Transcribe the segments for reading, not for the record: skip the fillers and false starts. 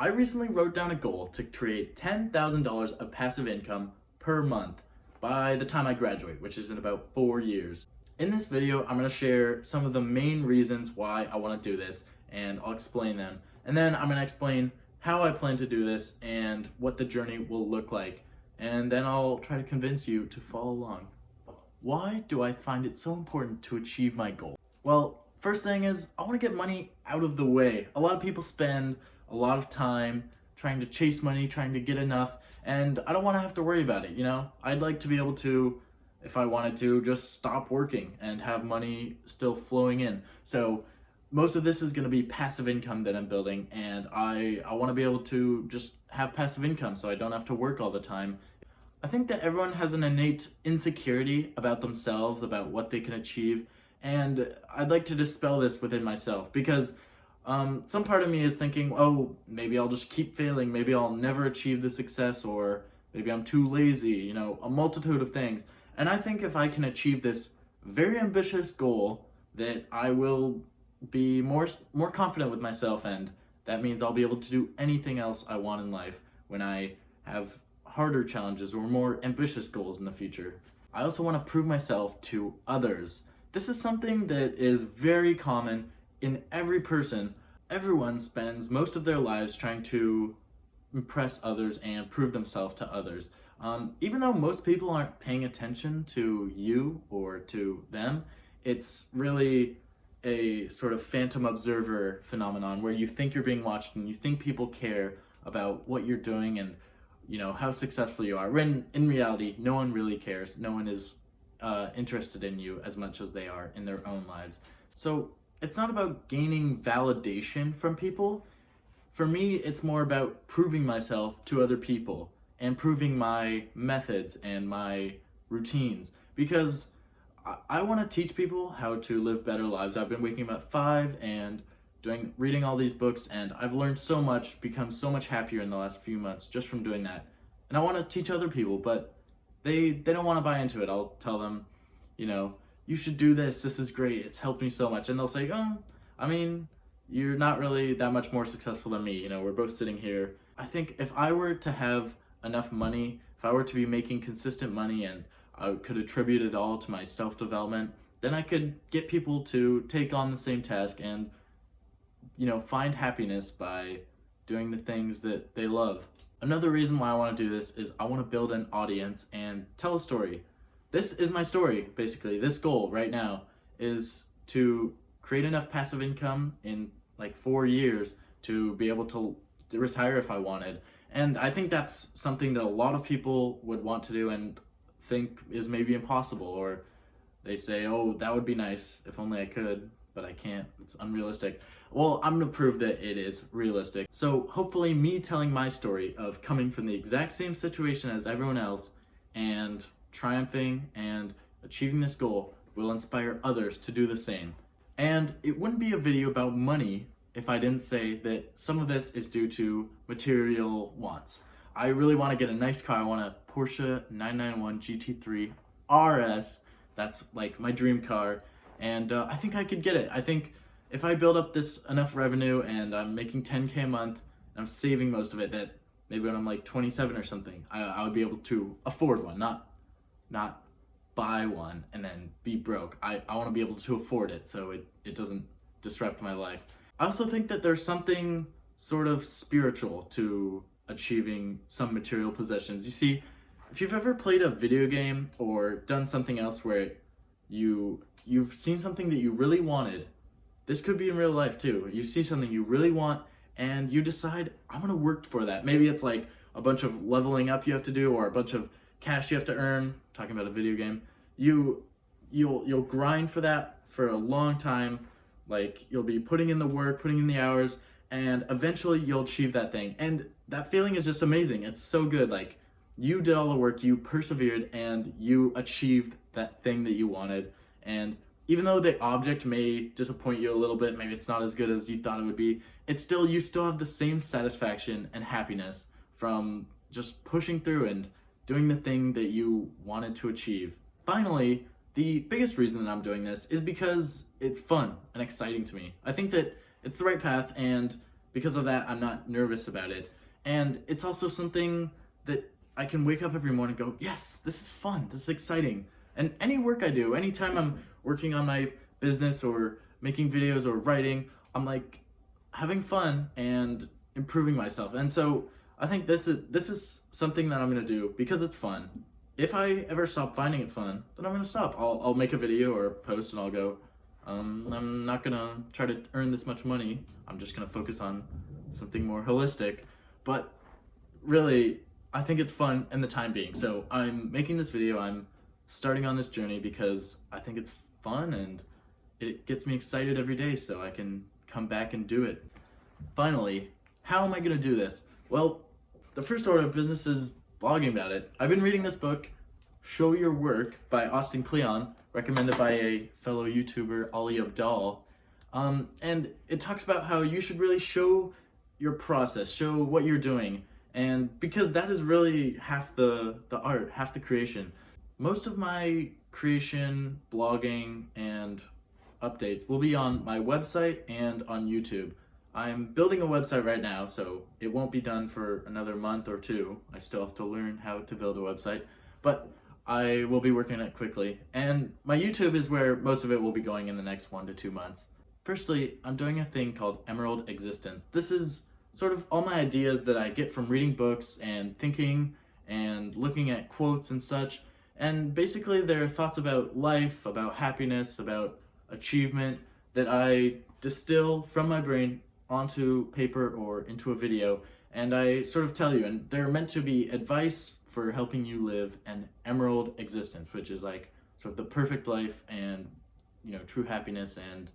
I recently wrote down a goal to create $10,000 of passive income per month by the time I graduate, which is in about 4 years. In this video, I'm going to share some of the main reasons why I want to do this, and I'll explain them. And then I'm going to explain how I plan to do this and what the journey will look like. And then I'll try to convince you to follow along. Why do I find it so important to achieve my goal? Well, first thing is I want to get money out of the way. A lot of people spend a lot of time trying to chase money, trying to get enough, and I don't want to have to worry about it, you know? I'd like to be able to, if I wanted to, just stop working and have money still flowing in. So most of this is going to be passive income that I'm building, and I want to be able to just have passive income so I don't have to work all the time. I think that everyone has an innate insecurity about themselves, about what they can achieve, and I'd like to dispel this within myself because some part of me is thinking, oh, maybe I'll just keep failing, maybe I'll never achieve the success, or maybe I'm too lazy, you know, a multitude of things. And I think if I can achieve this very ambitious goal, that I will be more confident with myself, and that means I'll be able to do anything else I want in life when I have harder challenges or more ambitious goals in the future. I also want to prove myself to others. This is something that is very common in every person. Everyone spends most of their lives trying to impress others and prove themselves to others. Even though most people aren't paying attention to you or to them, it's really a sort of phantom observer phenomenon where you think you're being watched and you think people care about what you're doing and, you know, how successful you are, when in reality no one really cares. No one is interested in you as much as they are in their own lives. So it's not about gaining validation from people. For me, it's more about proving myself to other people and proving my methods and my routines, because I want to teach people how to live better lives. I've been waking up at 5 and reading all these books, and I've learned so much, become so much happier in the last few months just from doing that. And I want to teach other people, but they don't want to buy into it. I'll tell them, you know, you should do this is great, it's helped me so much. And they'll say, oh, I mean, you're not really that much more successful than me, you know, we're both sitting here. I think if I were to have enough money, if I were to be making consistent money and I could attribute it all to my self-development, then I could get people to take on the same task and, you know, find happiness by doing the things that they love. Another reason why I want to do this is I want to build an audience and tell a story. This is my story, basically. This goal right now is to create enough passive income in like 4 years to be able to retire if I wanted. And I think that's something that a lot of people would want to do and think is maybe impossible, or they say, oh, that would be nice if only I could, but I can't, it's unrealistic. Well, I'm gonna prove that it is realistic. So hopefully me telling my story of coming from the exact same situation as everyone else and triumphing and achieving this goal will inspire others to do the same. And it wouldn't be a video about money if I didn't say that some of this is due to material wants. I really want to get a nice car. I want a Porsche 991 GT3 RS. That's like my dream car, and I think I could get it. I think if I build up this enough revenue and I'm making 10K a month and I'm saving most of it, that maybe when I'm like 27 or something, I would be able to afford one, not buy one and then be broke. I want to be able to afford it so it doesn't disrupt my life. I also think that there's something sort of spiritual to achieving some material possessions. You see, if you've ever played a video game or done something else where you've seen something that you really wanted, this could be in real life too. You see something you really want and you decide, I'm gonna work for that. Maybe it's like a bunch of leveling up you have to do or a bunch of cash you have to earn, talking about a video game. You'll grind for that for a long time. Like, you'll be putting in the work, putting in the hours, and eventually you'll achieve that thing. And that feeling is just amazing. It's so good. Like, you did all the work, you persevered, and you achieved that thing that you wanted. And even though the object may disappoint you a little bit, maybe it's not as good as you thought it would be, you still have the same satisfaction and happiness from just pushing through and doing the thing that you wanted to achieve. Finally, the biggest reason that I'm doing this is because it's fun and exciting to me. I think that it's the right path, and because of that, I'm not nervous about it. And it's also something that I can wake up every morning and go, yes, this is fun, this is exciting. And any work I do, anytime I'm working on my business or making videos or writing, I'm like having fun and improving myself. And so I think this is something that I'm gonna do because it's fun. If I ever stop finding it fun, then I'm gonna stop. I'll make a video or post and I'll go, I'm not gonna try to earn this much money. I'm just gonna focus on something more holistic. But really, I think it's fun in the time being. So I'm making this video, I'm starting on this journey because I think it's fun and it gets me excited every day so I can come back and do it. Finally, how am I gonna do this? Well, the first order of business is blogging about it. I've been reading this book, Show Your Work by Austin Kleon, recommended by a fellow YouTuber, Ali Abdal. And it talks about how you should really show your process, show what you're doing. And because that is really half the art, half the creation. Most of my creation, blogging, and updates will be on my website and on YouTube. I'm building a website right now, so it won't be done for another month or two. I still have to learn how to build a website, but I will be working on it quickly. And my YouTube is where most of it will be going in the next 1 to 2 months. Firstly, I'm doing a thing called Emerald Existence. This is sort of all my ideas that I get from reading books and thinking and looking at quotes and such. And basically they're thoughts about life, about happiness, about achievement that I distill from my brain onto paper or into a video, and I sort of tell you, and they're meant to be advice for helping you live an emerald existence, which is like sort of the perfect life and, you know, true happiness and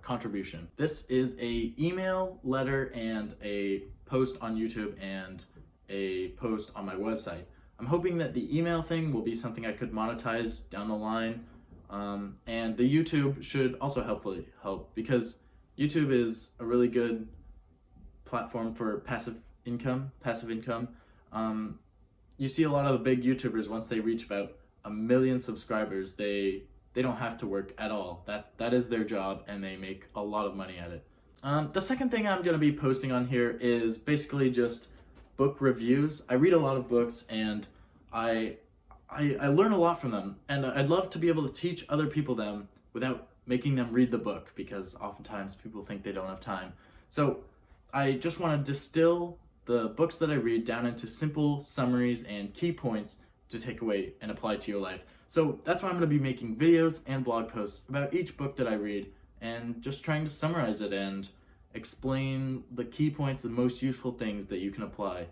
contribution. This is a email, letter, and a post on YouTube and a post on my website. I'm hoping that the email thing will be something I could monetize down the line, and the YouTube should also hopefully help, because YouTube is a really good platform for passive income. You see a lot of the big YouTubers, once they reach about 1 million subscribers, they don't have to work at all. That is their job, and they make a lot of money at it. The second thing I'm going to be posting on here is basically just book reviews. I read a lot of books, and I learn a lot from them, and I'd love to be able to teach other people them without making them read the book, because oftentimes people think they don't have time. So I just want to distill the books that I read down into simple summaries and key points to take away and apply to your life. So that's why I'm going to be making videos and blog posts about each book that I read, and just trying to summarize it and explain the key points and most useful things that you can apply.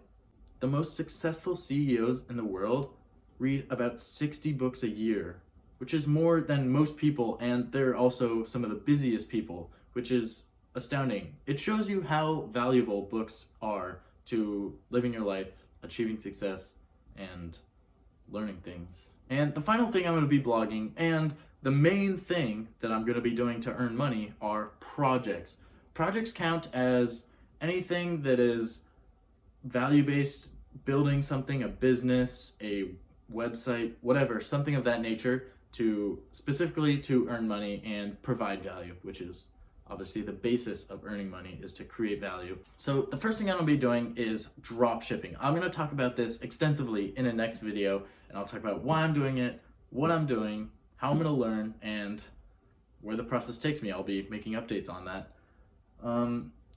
The most successful CEOs in the world read about 60 books a year, which is more than most people, and they're also some of the busiest people, which is astounding. It shows you how valuable books are to living your life, achieving success, and learning things. And the final thing I'm going to be blogging, and the main thing that I'm going to be doing to earn money, are projects. Projects count as anything that is value-based, building something, a business, a website, whatever, something of that nature, to specifically to earn money and provide value, which is obviously the basis of earning money, is to create value. So the first thing I'm going to be doing is drop shipping. I'm going to talk about this extensively in a next video, and I'll talk about why I'm doing it, what I'm doing, how I'm going to learn, and where the process takes me. I'll be making updates on that.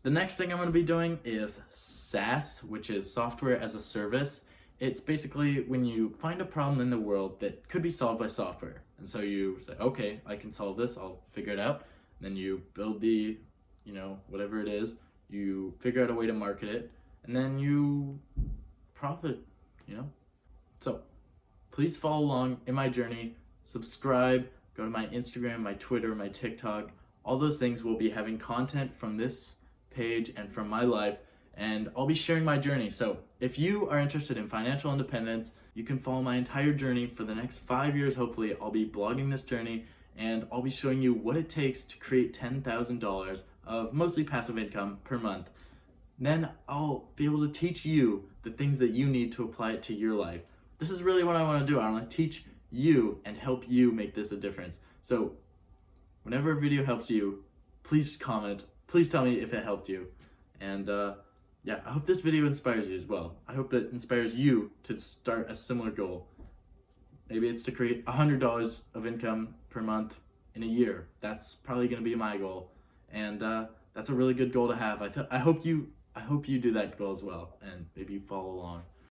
The next thing I'm going to be doing is SaaS, which is software as a service. It's basically when you find a problem in the world that could be solved by software. And so you say, okay, I can solve this, I'll figure it out. And then you build the, whatever it is, you figure out a way to market it, and then you profit, So please follow along in my journey, subscribe, go to my Instagram, my Twitter, my TikTok. All those things will be having content from this page and from my life, and I'll be sharing my journey. So if you are interested in financial independence, you can follow my entire journey for the next 5 years. Hopefully I'll be blogging this journey, and I'll be showing you what it takes to create $10,000 of mostly passive income per month. Then I'll be able to teach you the things that you need to apply it to your life. This is really what I want to do. I want to teach you and help you make this a difference. So whenever a video helps you, please comment, please tell me if it helped you. And yeah, I hope this video inspires you as well. I hope it inspires you to start a similar goal. Maybe it's to create $100 of income per month in a year. That's probably going to be my goal, and that's a really good goal to have. I hope you do that goal as well, and maybe you follow along.